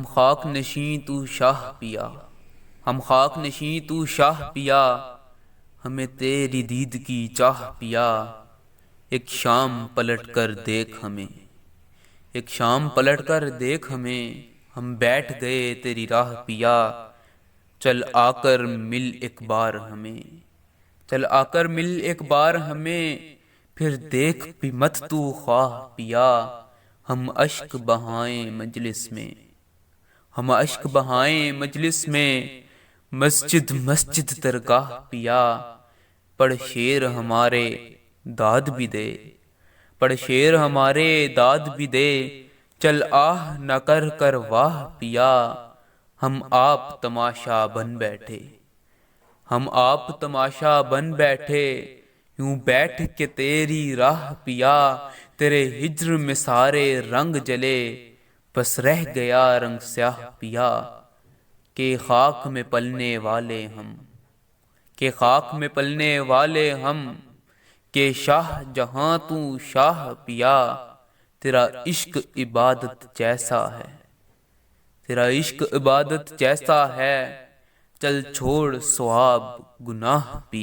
ہم خاک نشیں تو شاہ پیا، ہم خاک نشیں تو شاہ پیا، ہمیں تیری دید کی چاہ پیا۔ ایک شام پلٹ کر دیکھ ہمیں، ایک شام پلٹ کر دیکھ ہمیں، ہم بیٹھ گئے تیری راہ پیا۔ چل آ کر مل ایک بار ہمیں، چل آ کر مل ایک بار ہمیں، پھر دیکھ بھی مت تو خواہ پیا۔ ہم اشک بہائیں مجلس میں، ہم اشک بہائیں مجلس میں، مسجد مسجد درگاہ پیا۔ پڑھ شعر ہمارے داد بھی دے، پڑھ شعر ہمارے داد بھی دے، چل آہ نہ کر کر واہ پیا۔ ہم آپ تماشا بن بیٹھے، ہم آپ تماشا بن بیٹھے، یوں بیٹھ کے تیری راہ پیا۔ تیرے ہجر میں سارے رنگ جلے، بس رہ گیا رنگ سیاہ پیا۔ کہ خاک میں پلنے والے ہم، کہ خاک میں پلنے والے ہم، کہ شاہ جہاں تو شاہ پیا۔ تیرا عشق عبادت جیسا ہے، تیرا عشق عبادت جیسا ہے، چل چھوڑ ثواب گناہ پیا۔